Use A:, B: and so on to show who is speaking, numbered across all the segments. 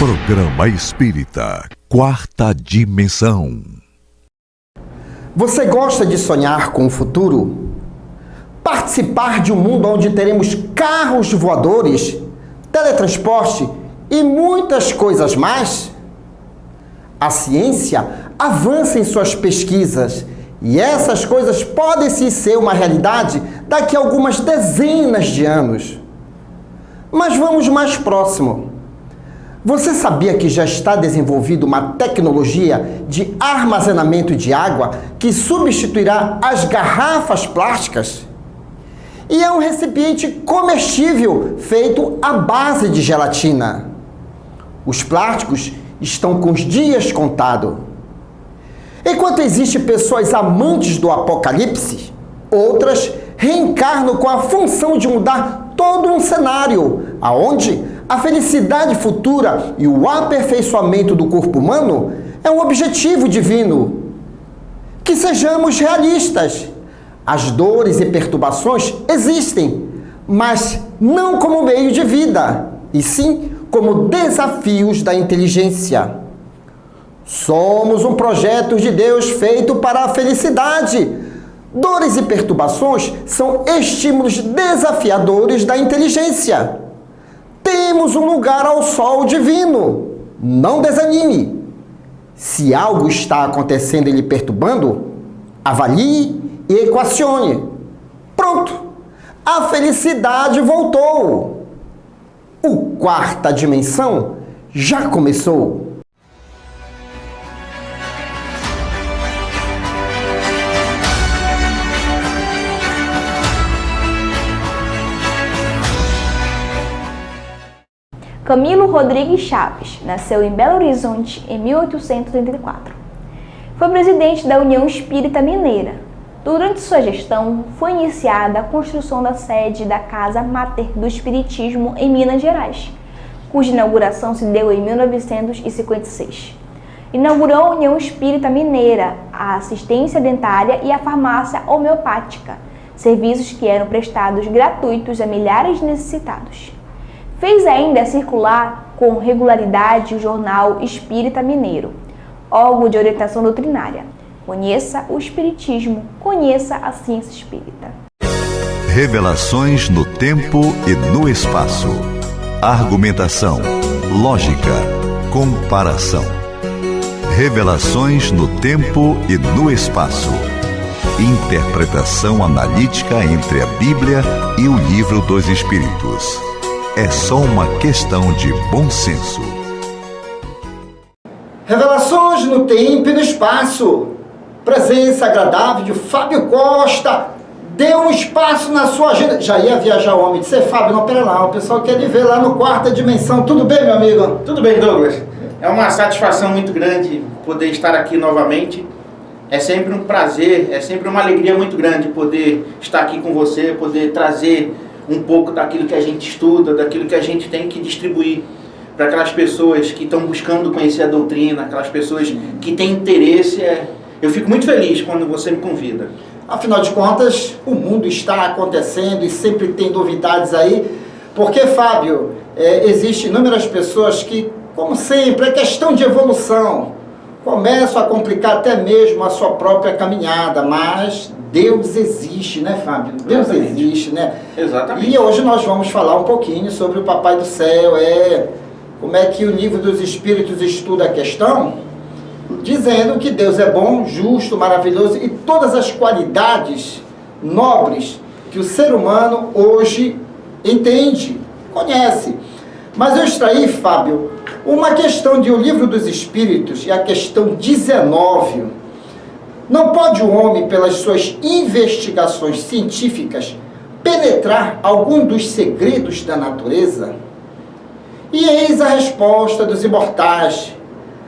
A: Programa Espírita Quarta Dimensão.
B: Você gosta de sonhar com o futuro? Participar de um mundo onde teremos carros voadores, teletransporte e muitas coisas mais? A ciência avança em suas pesquisas e essas coisas podem sim ser uma realidade daqui a algumas dezenas de anos. Mas vamos mais próximo. Você sabia que já está desenvolvida uma tecnologia de armazenamento de água que substituirá as garrafas plásticas? E é um recipiente comestível feito à base de gelatina. Os plásticos estão com os dias contados. Enquanto existem pessoas amantes do apocalipse, outras reencarnam com a função de mudar todo um cenário, aonde a felicidade futura e o aperfeiçoamento do corpo humano é um objetivo divino. Que sejamos realistas. As dores e perturbações existem, mas não como meio de vida, e sim como desafios da inteligência. Somos um projeto de Deus feito para a felicidade. Dores e perturbações são estímulos desafiadores da inteligência. Temos um lugar ao sol divino. Não desanime. Se algo está acontecendo e lhe perturbando, avalie e equacione. Pronto! A felicidade voltou. O Quarta Dimensão já começou.
C: Camilo Rodrigues Chaves nasceu em Belo Horizonte em 1884. Foi presidente da União Espírita Mineira. Durante sua gestão, foi iniciada a construção da sede da Casa Máter do Espiritismo em Minas Gerais, cuja inauguração se deu em 1956. Inaugurou a União Espírita Mineira, a assistência dentária e a farmácia homeopática, serviços que eram prestados gratuitos a milhares de necessitados. Fez ainda circular com regularidade o jornal Espírita Mineiro, órgão de orientação doutrinária. Conheça o Espiritismo, conheça a ciência espírita.
A: Revelações no tempo e no espaço. Argumentação, lógica, comparação. Revelações no tempo e no espaço. Interpretação analítica entre a Bíblia e o Livro dos Espíritos. É só uma questão de bom senso.
B: Revelações no tempo e no espaço. Presença agradável de Fábio Costa. Dê um espaço na sua agenda. Já ia viajar o homem. Disse, Fábio, não, pera lá. O pessoal quer lhe ver lá no Quarta Dimensão. Tudo bem, meu amigo?
D: Tudo bem, Douglas. É uma satisfação muito grande poder estar aqui novamente. É sempre um prazer, é sempre uma alegria muito grande poder estar aqui com você, poder trazer um pouco daquilo que a gente estuda, daquilo que a gente tem que distribuir para aquelas pessoas que estão buscando conhecer a doutrina, aquelas pessoas que têm interesse. Eu fico muito feliz quando você me convida.
B: Afinal de contas, o mundo está acontecendo e sempre tem novidades aí, porque, Fábio, existem inúmeras pessoas que, como sempre, é questão de evolução, começam a complicar até mesmo a sua própria caminhada, mas Deus existe, né, Fábio? Deus existe, né?
D: Exatamente.
B: E hoje nós vamos falar um pouquinho sobre o Papai do Céu, como é que o Livro dos Espíritos estuda a questão, dizendo que Deus é bom, justo, maravilhoso e todas as qualidades nobres que o ser humano hoje entende, conhece. Mas eu extraí, Fábio, uma questão de O Livro dos Espíritos, e a questão 19. Não pode o homem, pelas suas investigações científicas, penetrar algum dos segredos da natureza? E eis a resposta dos imortais.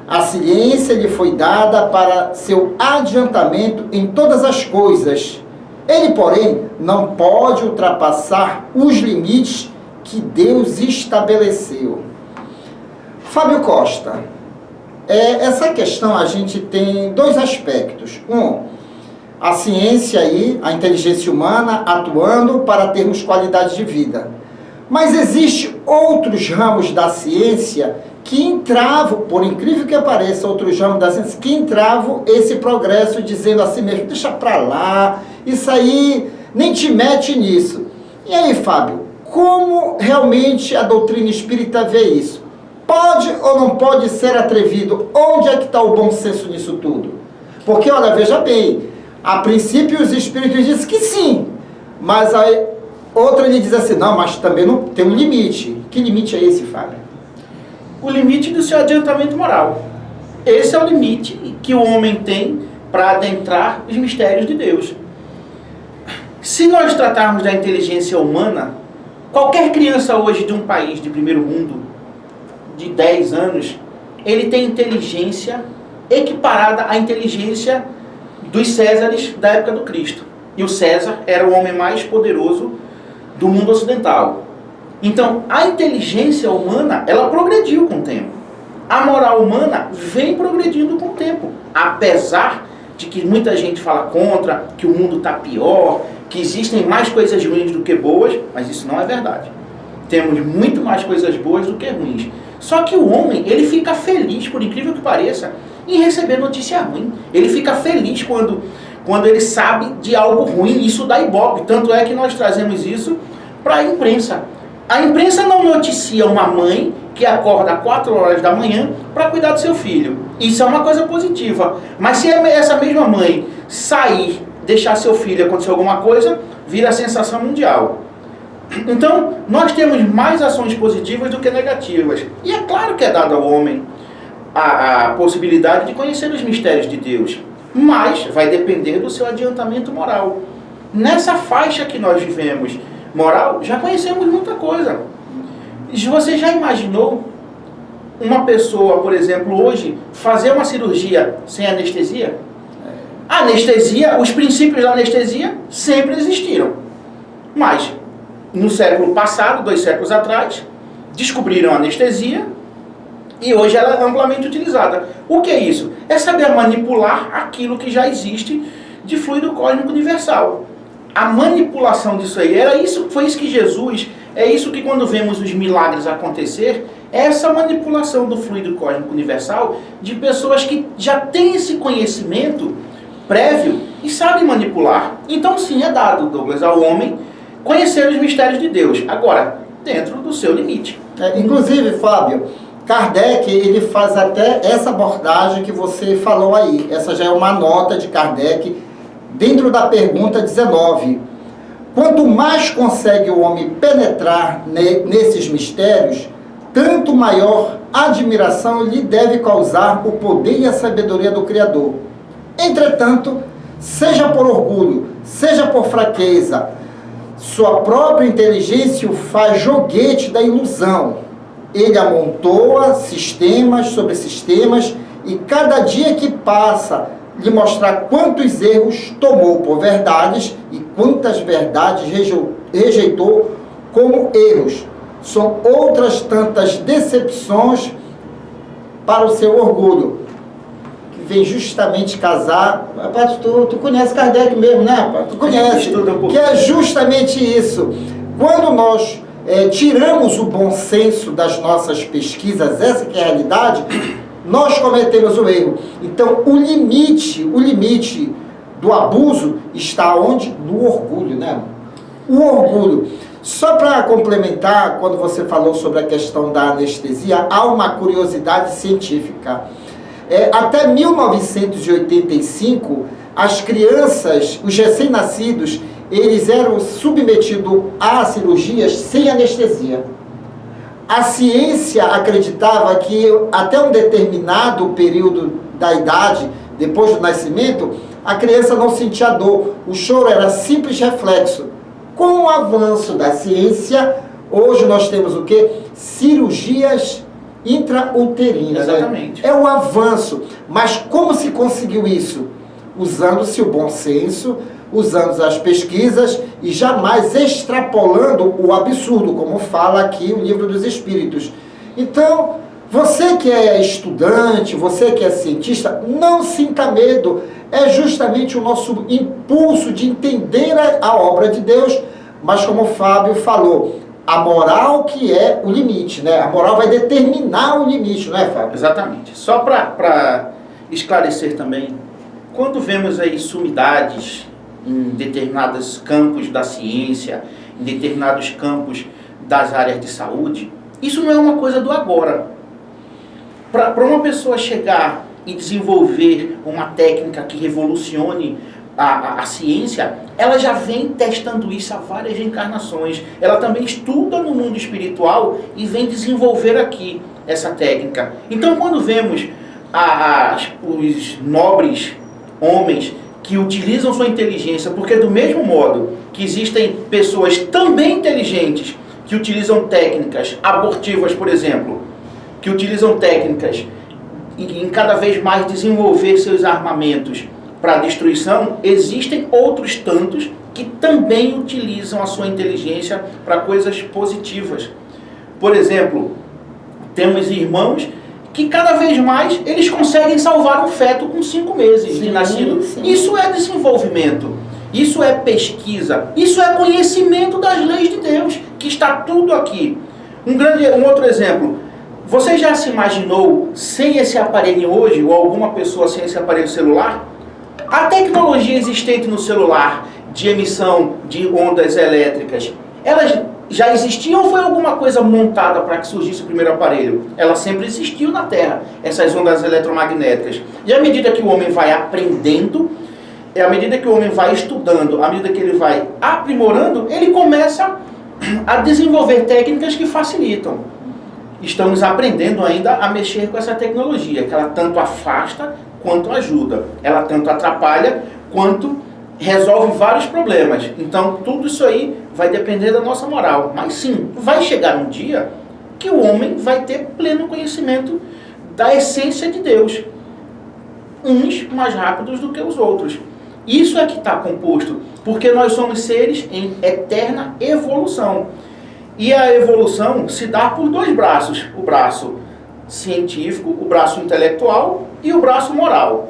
B: A ciência lhe foi dada para seu adiantamento em todas as coisas. Ele, porém, não pode ultrapassar os limites que Deus estabeleceu. Fábio Costa, essa questão a gente tem dois aspectos. A ciência aí, a inteligência humana atuando para termos qualidade de vida. Mas existem outros ramos da ciência que entravam, por incrível que pareça, outros ramos da ciência, que entravam esse progresso dizendo assim mesmo, deixa pra lá, isso aí, nem te mete nisso. E aí, Fábio, como realmente a doutrina espírita vê isso? Pode ou não pode ser atrevido? Onde é que está o bom senso nisso tudo? Porque, olha, veja bem, a princípio os espíritos dizem que sim, mas aí outro ele diz assim, não, mas também não tem um limite. Que limite é esse, Fábio?
D: O limite do seu adiantamento moral. Esse é o limite que o homem tem para adentrar os mistérios de Deus. Se nós tratarmos da inteligência humana, qualquer criança hoje de um país de primeiro mundo, de 10 anos, ele tem inteligência equiparada à inteligência dos Césares da época do Cristo. E o César era o homem mais poderoso do mundo ocidental. Então, a inteligência humana, ela progrediu com o tempo. A moral humana vem progredindo com o tempo. Apesar de que muita gente fala contra, que o mundo está pior, que existem mais coisas ruins do que boas, mas isso não é verdade. Temos muito mais coisas boas do que ruins. Só que o homem, ele fica feliz, por incrível que pareça, em receber notícia ruim. Ele fica feliz quando ele sabe de algo ruim. Isso dá ibope. Tanto é que nós trazemos isso para a imprensa. A imprensa não noticia uma mãe que acorda às 4 horas da manhã para cuidar do seu filho. Isso é uma coisa positiva. Mas se essa mesma mãe sair, deixar seu filho acontecer alguma coisa, vira a sensação mundial. Então, nós temos mais ações positivas do que negativas. E é claro que é dado ao homem a possibilidade de conhecer os mistérios de Deus. Mas vai depender do seu adiantamento moral. Nessa faixa que nós vivemos, moral, já conhecemos muita coisa. Você já imaginou uma pessoa, por exemplo, hoje, fazer uma cirurgia sem anestesia? A anestesia, os princípios da anestesia sempre existiram. Mas, no século passado, 2 séculos atrás, descobriram a anestesia e hoje ela é amplamente utilizada. O que é isso? É saber manipular aquilo que já existe de fluido cósmico universal. A manipulação disso aí, foi isso que Jesus, é isso que quando vemos os milagres acontecer, é essa manipulação do fluido cósmico universal de pessoas que já têm esse conhecimento prévio e sabem manipular. Então sim, é dado, Douglas, ao homem conhecer os mistérios de Deus. Agora, dentro do seu limite.
B: Inclusive, Fábio, Kardec, ele faz até essa abordagem que você falou aí. Essa já é uma nota de Kardec, dentro da pergunta 19. Quanto mais consegue o homem penetrar nesses mistérios, tanto maior admiração lhe deve causar o poder e a sabedoria do Criador. Entretanto, seja por orgulho, seja por fraqueza, sua própria inteligência o faz joguete da ilusão. Ele amontoa sistemas sobre sistemas e cada dia que passa lhe mostrar quantos erros tomou por verdades e quantas verdades rejeitou como erros. São outras tantas decepções para o seu orgulho, que vem justamente casar. Rapaz, tu conhece Kardec mesmo, né, rapaz? Tu conhece, que é justamente isso. Quando nós tiramos o bom senso das nossas pesquisas, essa que é a realidade, nós cometemos o erro. Então, o limite do abuso está onde? No orgulho, né? O orgulho. Só para complementar, quando você falou sobre a questão da anestesia, há uma curiosidade científica. Até 1985, as crianças, os recém-nascidos, eles eram submetidos a cirurgias sem anestesia. A ciência acreditava que até um determinado período da idade, depois do nascimento, a criança não sentia dor. O choro era simples reflexo. Com o avanço da ciência, hoje nós temos o quê? Cirurgias intrauterinas.
D: Exatamente.
B: É um avanço. Mas como se conseguiu isso? Usando-se o bom senso, usando as pesquisas e jamais extrapolando o absurdo, como fala aqui o Livro dos Espíritos. Então, você que é estudante, você que é cientista, não sinta medo. É justamente o nosso impulso de entender a obra de Deus, mas como o Fábio falou, a moral que é o limite, né? A moral vai determinar o limite, não é, Fábio?
D: Exatamente. Só para esclarecer também, quando vemos aí sumidades em determinados campos da ciência, em determinados campos das áreas de saúde, isso não é uma coisa do agora. Para uma pessoa chegar e desenvolver uma técnica que revolucione a ciência, ela já vem testando isso há várias encarnações. Ela também estuda no mundo espiritual e vem desenvolver aqui essa técnica. Então, quando vemos os nobres homens que utilizam sua inteligência, porque do mesmo modo que existem pessoas também inteligentes que utilizam técnicas abortivas, por exemplo, que utilizam técnicas em cada vez mais desenvolver seus armamentos para destruição, existem outros tantos que também utilizam a sua inteligência para coisas positivas. Por exemplo, temos irmãos que cada vez mais eles conseguem salvar um feto com 5 meses de nascido. Sim. Isso é desenvolvimento, isso é pesquisa, isso é conhecimento das leis de Deus, que está tudo aqui. Um outro exemplo, você já se imaginou sem esse aparelho hoje, ou alguma pessoa sem esse aparelho celular? A tecnologia existente no celular de emissão de ondas elétricas, elas já existiam ou foi alguma coisa montada para que surgisse o primeiro aparelho? Ela sempre existiu na Terra, essas ondas eletromagnéticas. E à medida que o homem vai aprendendo, à medida que o homem vai estudando, à medida que ele vai aprimorando, ele começa a desenvolver técnicas que facilitam. Estamos aprendendo ainda a mexer com essa tecnologia, que ela tanto afasta quanto ajuda. Ela tanto atrapalha quanto resolve vários problemas. Então, tudo isso aí vai depender da nossa moral. Mas sim, vai chegar um dia que o homem vai ter pleno conhecimento da essência de Deus. Uns mais rápidos do que os outros. Isso é que está composto, porque nós somos seres em eterna evolução. E a evolução se dá por 2 braços. O braço científico, o braço intelectual e o braço moral.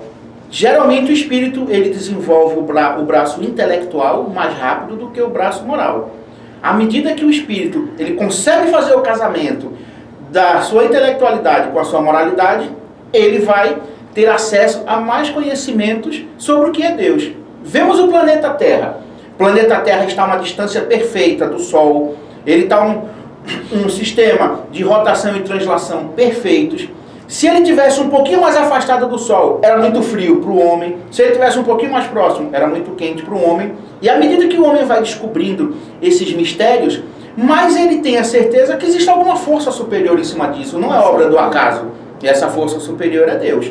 D: Geralmente o espírito ele desenvolve o braço intelectual mais rápido do que o braço moral. À medida que o espírito ele consegue fazer o casamento da sua intelectualidade com a sua moralidade, ele vai ter acesso a mais conhecimentos sobre o que é Deus. Vemos o planeta Terra. O planeta Terra está a uma distância perfeita do Sol. Ele está um sistema de rotação e translação perfeitos. Se ele tivesse um pouquinho mais afastado do Sol, era muito frio para o homem. Se ele tivesse um pouquinho mais próximo, era muito quente para o homem. E à medida que o homem vai descobrindo esses mistérios, mais ele tem a certeza que existe alguma força superior em cima disso. Não é obra do acaso. E essa força superior é Deus.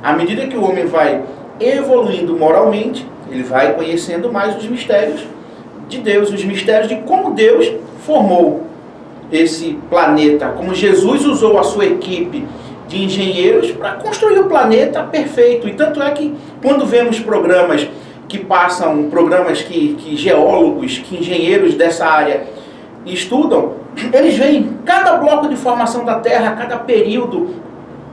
D: À medida que o homem vai evoluindo moralmente, ele vai conhecendo mais os mistérios de Deus, os mistérios de como Deus formou esse planeta, como Jesus usou a sua equipe de engenheiros para construir o planeta perfeito. E tanto é que quando vemos programas que passam, programas que geólogos, que engenheiros dessa área estudam, eles veem cada bloco de formação da Terra, cada período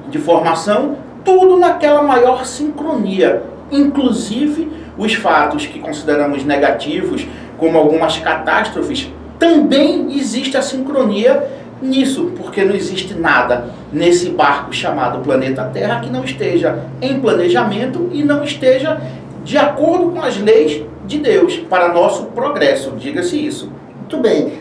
D: de formação, tudo naquela maior sincronia, inclusive os fatos que consideramos negativos, como algumas catástrofes, também existe a sincronia nisso, porque não existe nada nesse barco chamado planeta Terra que não esteja em planejamento e não esteja de acordo com as leis de Deus, para nosso progresso, diga-se isso.
B: Muito bem.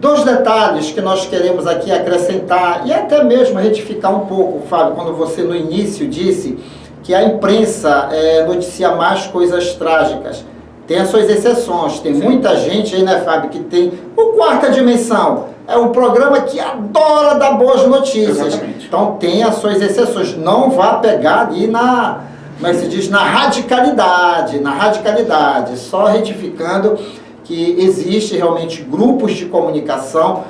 B: 2 detalhes que nós queremos aqui acrescentar e até mesmo retificar um pouco, Fábio, quando você no início disse que a imprensa noticia mais coisas trágicas. Tem as suas exceções, tem muita gente aí, né, Fábio, que tem o Quarta Dimensão. É um programa que adora dar boas notícias.
D: Exatamente.
B: Então tem as suas exceções. Não vá pegar ali na, como é que se diz, na radicalidade, só retificando que existe realmente grupos de comunicação,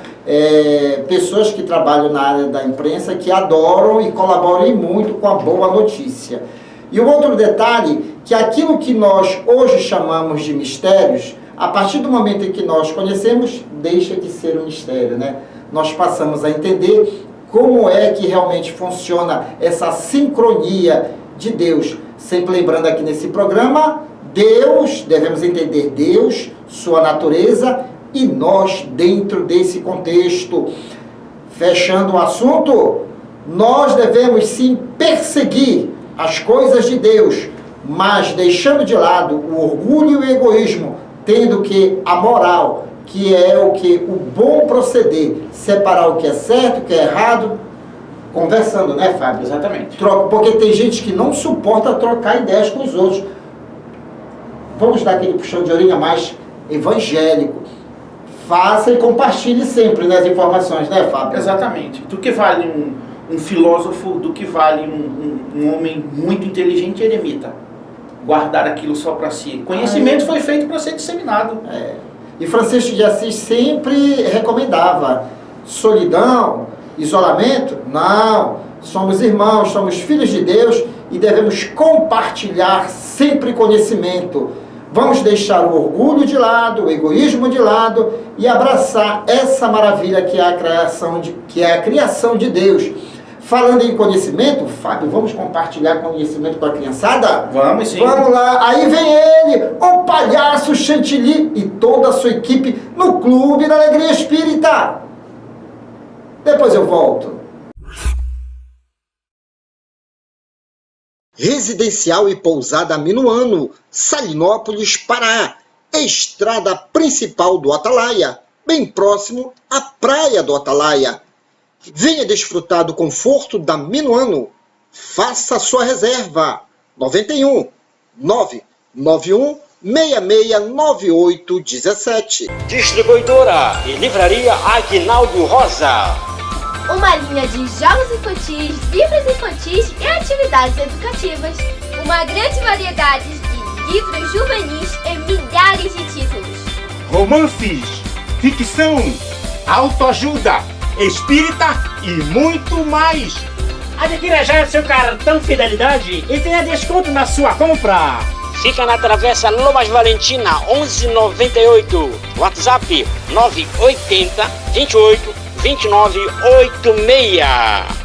B: pessoas que trabalham na área da imprensa que adoram e colaboram muito com a boa notícia. E o outro detalhe, que aquilo que nós hoje chamamos de mistérios, a partir do momento em que nós conhecemos, deixa de ser um mistério, né? Nós passamos a entender como é que realmente funciona essa sincronia de Deus. Sempre lembrando aqui nesse programa, Deus, devemos entender Deus, sua natureza e nós dentro desse contexto. Fechando o assunto, nós devemos sim perseguir as coisas de Deus, mas deixando de lado o orgulho e o egoísmo, tendo que a moral, que é o bom proceder, separar o que é certo, o que é errado, conversando, né, Fábio?
D: Exatamente.
B: Porque tem gente que não suporta trocar ideias com os outros. Vamos dar aquele puxão de orelha mais evangélico. Faça e compartilhe sempre, né, as informações, né, Fábio?
D: Exatamente. Do que vale um filósofo, do que vale um homem muito inteligente e eremita? Guardar aquilo só para si. Conhecimento foi feito para ser disseminado.
B: E Francisco de Assis sempre recomendava solidão, isolamento? Não. Somos irmãos, somos filhos de Deus e devemos compartilhar sempre conhecimento. Vamos deixar o orgulho de lado, o egoísmo de lado e abraçar essa maravilha que é a criação de Deus. Falando em conhecimento, Fábio, vamos compartilhar conhecimento com a criançada?
D: Vamos sim.
B: Vamos lá. Aí vem ele, o palhaço Chantilly e toda a sua equipe no Clube da Alegria Espírita. Depois eu volto. Residencial e pousada Minuano, Salinópolis, Pará. Estrada principal do Atalaia, bem próximo à praia do Atalaia. Venha desfrutar do conforto da Minuano. Faça sua reserva. 91 991 669817.
E: Distribuidora e livraria Aguinaldo Rosa.
F: Uma linha de jogos infantis, livros infantis e atividades educativas. Uma grande variedade de livros juvenis e milhares de títulos.
G: Romances, ficção, autoajuda, espírita e muito mais.
E: Adquira já seu cartão Fidelidade e tenha desconto na sua compra. Fica na Travessa Lomas Valentina, 1198. WhatsApp 980 28 2986.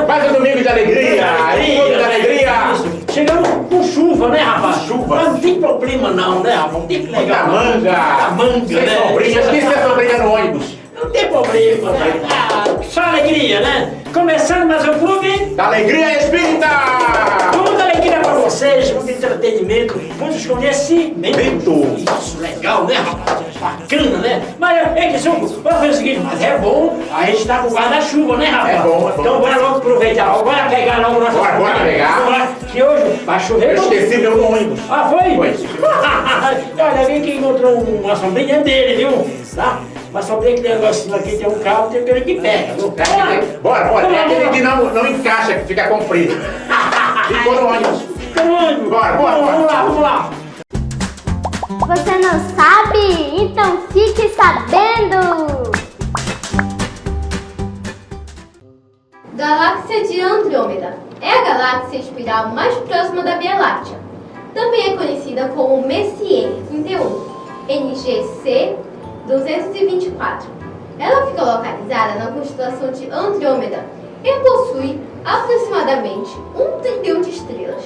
G: Mais um domingo de alegria! Domingo de alegria!
E: Chegamos com chuva, né, rapaz?
G: Chuva.
E: Mas não tem problema não, né, rapaz? Não tem problema.
G: Da manga!
E: Da manga,
G: Sem
E: né?
G: sombrinha. Esqueci a sombrinha no ônibus.
E: Não tem problema, né? Só alegria, né? Começando mais um clube.
G: Da Alegria Espírita!
E: Muita alegria pra vocês, muito entretenimento, muitos conhecimentos. Isso, legal, né, rapaz? Bacana, né? Mas, vamos fazer o seguinte, mas é bom, a gente tá com guarda-chuva, né, rapaz?
G: É bom, é bom.
E: Então bora logo aproveitar, bora pegar logo nossa...
G: Bora pegar.
E: Que hoje vai chover.
G: Eu esqueci meu no ônibus.
E: Ah, foi?
G: Foi.
E: Olha, alguém que encontrou uma sombrinha dele, viu? Tá? Uma sombrinha que negocinho aqui tem um carro, tem aquele que pega. Viu?
G: Bora. Tem aquele que não encaixa, que fica comprido. Ficou no ônibus. Bora.
E: Vamos lá.
F: Você não sabe? Então fique sabendo! Galáxia de Andrômeda é a galáxia espiral mais próxima da Via Láctea. Também é conhecida como Messier 31, NGC 224. Ela fica localizada na constelação de Andrômeda e possui aproximadamente 1 trilhão de estrelas.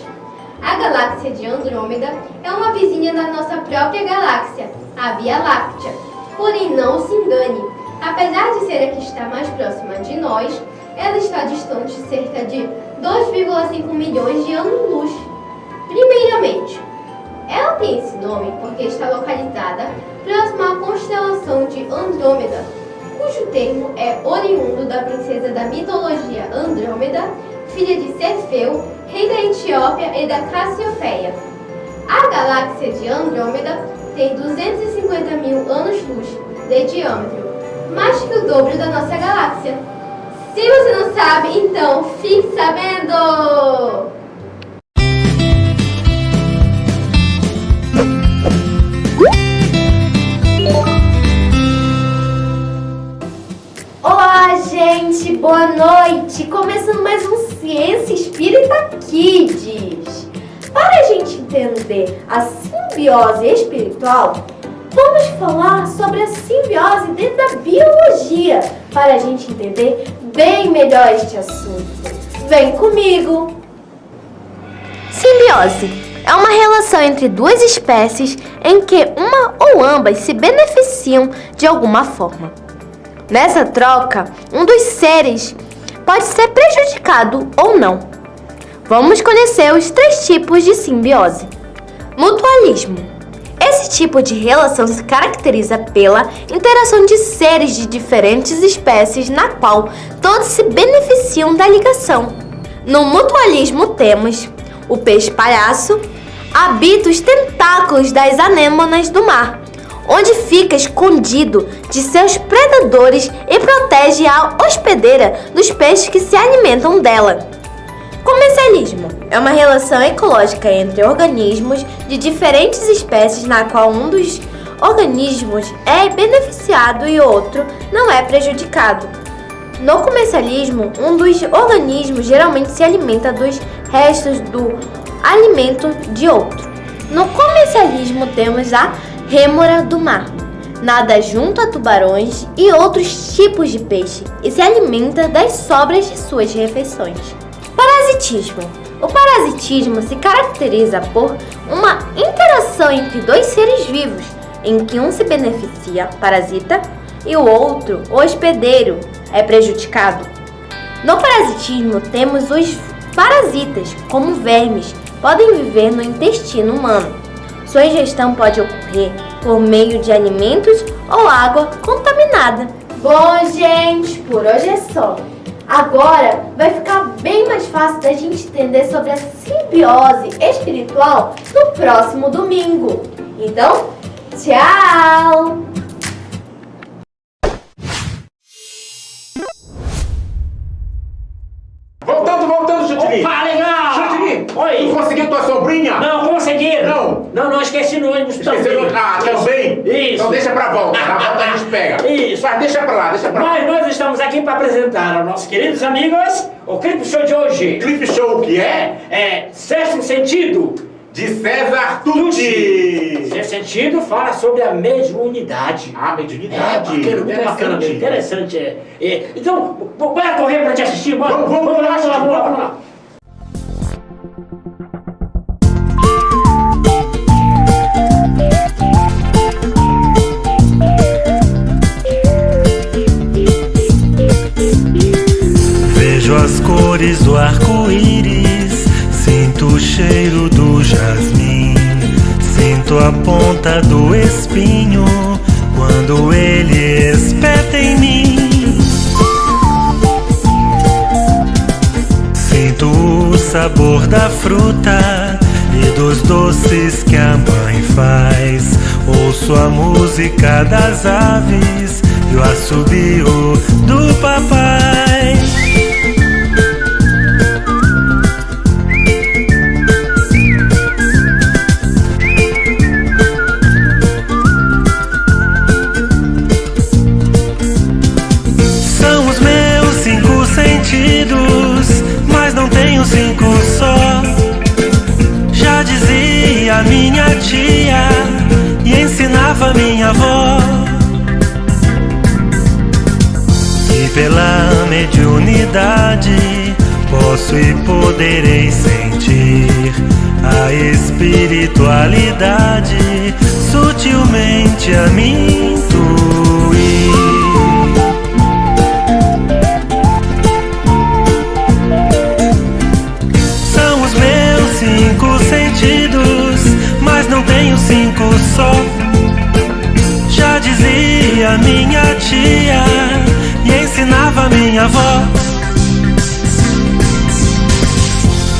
F: A galáxia de Andrômeda é uma vizinha da nossa própria galáxia, a Via Láctea. Porém, não se engane, apesar de ser a que está mais próxima de nós, ela está distante cerca de 2,5 milhões de anos-luz. Primeiramente, ela tem esse nome porque está localizada próxima à constelação de Andrômeda, cujo termo é oriundo da princesa da mitologia Andrômeda, filha de Cefeu, rei da Etiópia e da Cassiopeia. A galáxia de Andrômeda tem 250 mil anos-luz de diâmetro, mais que o dobro da nossa galáxia. Se você não sabe, então fique sabendo! gente, boa noite! Começando mais um Ciência Espírita Kids. Para a gente entender a simbiose espiritual, vamos falar sobre a simbiose dentro da biologia, para a gente entender bem melhor este assunto. Vem comigo!
H: Simbiose é uma relação entre duas espécies em que uma ou ambas se beneficiam de alguma forma. Nessa troca, um dos seres pode ser prejudicado ou não. Vamos conhecer os 3 tipos de simbiose. Mutualismo. Esse tipo de relação se caracteriza pela interação de seres de diferentes espécies na qual todos se beneficiam da ligação. No mutualismo temos o peixe-palhaço, habita os tentáculos das anêmonas do mar, onde fica escondido de seus predadores e protege a hospedeira dos peixes que se alimentam dela. Comercialismo é uma relação ecológica entre organismos de diferentes espécies na qual um dos organismos é beneficiado e outro não é prejudicado. No comercialismo, um dos organismos geralmente se alimenta dos restos do alimento de outro. No comercialismo temos a rêmora do mar. Nada junto a tubarões e outros tipos de peixe e se alimenta das sobras de suas refeições. Parasitismo. O parasitismo se caracteriza por uma interação entre 2 seres vivos, em que um se beneficia, parasita, e o outro, o hospedeiro, é prejudicado. No parasitismo temos os parasitas, como vermes, podem viver no intestino humano. Sua ingestão pode ocorrer por meio de alimentos ou água contaminada.
F: Bom, gente, por hoje é só. Agora vai ficar bem mais fácil da gente entender sobre a simbiose espiritual no próximo domingo. Então, tchau!
G: Voltando, Chantilly.
E: Opa, legal!
G: Chantilly,
E: Oi.
G: tu conseguiu tua sombrinha?
E: Não, consegui!
G: Não.
E: Esqueci no ônibus também.
G: Esqueceu? Ah, também?
E: Isso.
G: Então deixa pra volta. Na volta a gente pega.
E: Isso.
G: Mas deixa pra lá.
E: Mas nós estamos aqui para apresentar aos nossos queridos amigos o Clip Show de hoje.
G: Clip Show, o que é?
E: É Sexto Sentido.
G: De César Tucci.
E: Sexto Sentido fala sobre a mediunidade.
G: Ah, mediunidade.
E: Bacana, muito bacana, bem interessante. Então, bora correr pra te assistir, bora.
G: Vamos lá.
I: Vejo as cores do arco-íris, sinto o cheiro do jasmim, sinto a ponta do espinho quando ele espeta em mim. Sinto o sabor da fruta e dos doces que a mãe faz. Ouço a música das aves e o assobio do papai. São os meus 5 sentidos, mas não tenho 5 só. Já dizia minha tia e ensinava minha avó. E pela mediunidade posso e poderei sentir a espiritualidade sutilmente a me intuir. São os meus 5 sentidos, mas não tenho 5 só. Já dizia minha tia e ensinava minha avó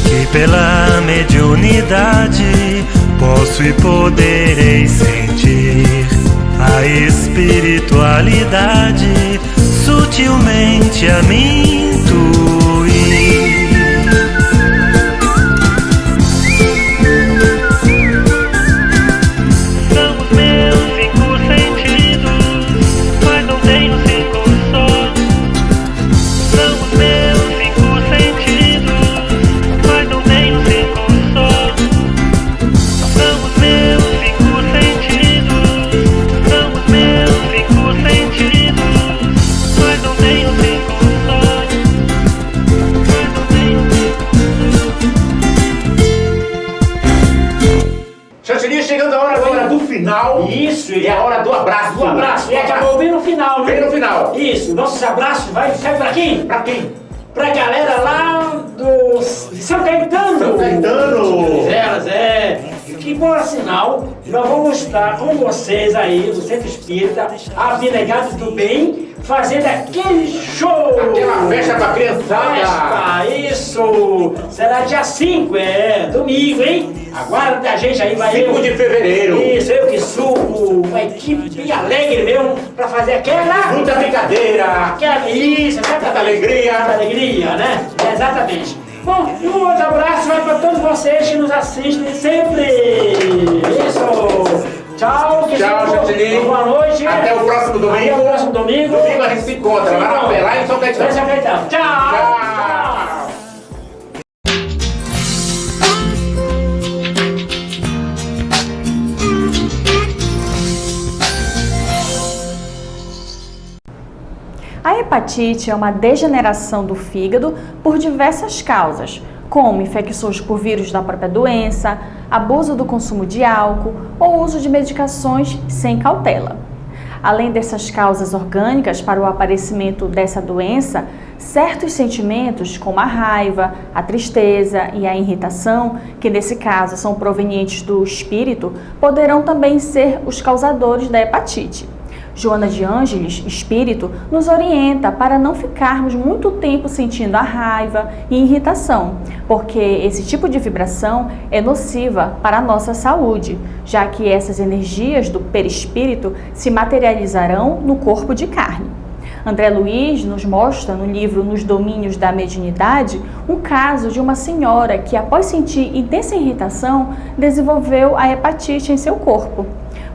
I: que pela mediunidade posso e poderei sentir a espiritualidade sutilmente a me intuir.
E: Isso.
G: E é a hora do abraço.
E: Do abraço. E acabou bem no final, né?
G: Bem no final.
E: Isso. Nossos abraços vai pra quem?
G: Pra quem?
E: Pra galera lá do São Caetano.
G: São Caetano.
E: Elas, que por sinal, nós vamos estar com vocês aí do Centro Espírita, Abnegados do Bem, fazendo aquele show.
G: Aquela festa pra criançada.
E: Festa, isso. Será dia 5, domingo, hein? Aguarda a gente aí, vai
G: 5 de fevereiro.
E: Isso, eu que subo, uma equipe bem alegre mesmo, pra fazer aquela...
G: Muita brincadeira.
E: Aquela isso,
G: Muita alegria.
E: Muita alegria, né? Exatamente. Bom, e um outro abraço vai para todos vocês que nos assistem sempre. Isso. Tchau,
G: Tchau, Chantini.
E: Boa noite.
G: Até o próximo domingo.
E: Até o próximo domingo.
G: Domingo a gente se encontra lá em São Caetano.
E: Tchau.
G: Tchau.
J: A hepatite é uma degeneração do fígado por diversas causas, como infecções por vírus da própria doença, abuso do consumo de álcool ou uso de medicações sem cautela. Além dessas causas orgânicas para o aparecimento dessa doença, certos sentimentos como a raiva, a tristeza e a irritação, que nesse caso são provenientes do espírito, poderão também ser os causadores da hepatite. Joana de Ângeles, espírito, nos orienta para não ficarmos muito tempo sentindo a raiva e irritação, porque esse tipo de vibração é nociva para a nossa saúde, já que essas energias do perispírito se materializarão no corpo de carne. André Luiz nos mostra no livro Nos Domínios da Mediunidade um caso de uma senhora que, após sentir intensa irritação, desenvolveu a hepatite em seu corpo.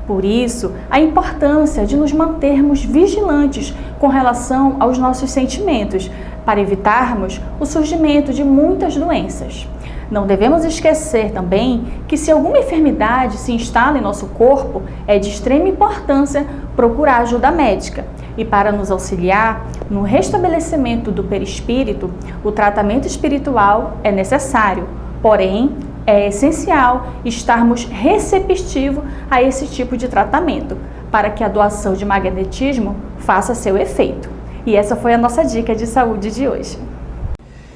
J: Por isso, a importância de nos mantermos vigilantes com relação aos nossos sentimentos, para evitarmos o surgimento de muitas doenças. Não devemos esquecer também que se alguma enfermidade se instala em nosso corpo, é de extrema importância procurar ajuda médica. E para nos auxiliar no restabelecimento do perispírito, o tratamento espiritual é necessário, porém, é essencial estarmos receptivos a esse tipo de tratamento, para que a doação de magnetismo faça seu efeito. E essa foi a nossa dica de saúde de hoje.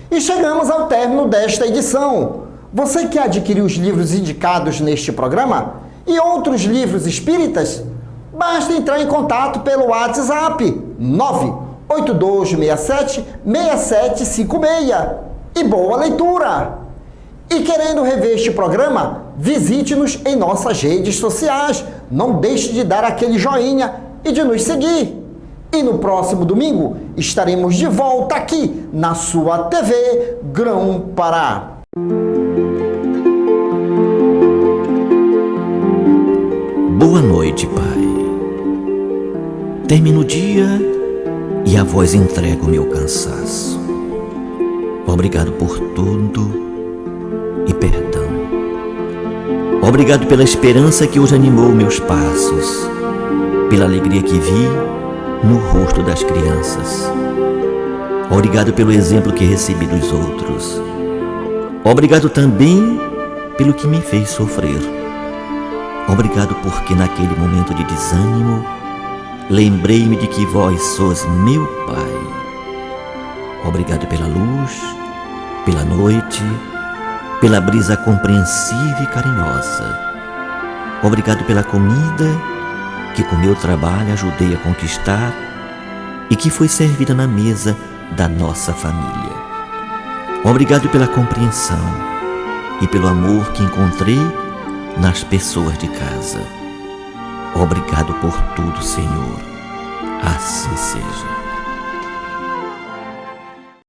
B: E chegamos ao término desta edição. Você que adquiriu os livros indicados neste programa e outros livros espíritas, basta entrar em contato pelo WhatsApp 98267-6756. E boa leitura! E querendo rever este programa, visite-nos em nossas redes sociais. Não deixe de dar aquele joinha e de nos seguir. E no próximo domingo estaremos de volta aqui na sua TV Grão-Pará.
K: Boa noite, Pai. Termino o dia e a voz entrega o meu cansaço. Obrigado por tudo e perdão. Obrigado pela esperança que hoje animou meus passos, pela alegria que vi no rosto das crianças. Obrigado pelo exemplo que recebi dos outros. Obrigado também pelo que me fez sofrer. Obrigado porque naquele momento de desânimo lembrei-me de que vós sois meu Pai. Obrigado pela luz, pela noite, pela brisa compreensiva e carinhosa. Obrigado pela comida que com meu trabalho ajudei a conquistar e que foi servida na mesa da nossa família. Obrigado pela compreensão e pelo amor que encontrei nas pessoas de casa. Obrigado por tudo, Senhor. Assim seja.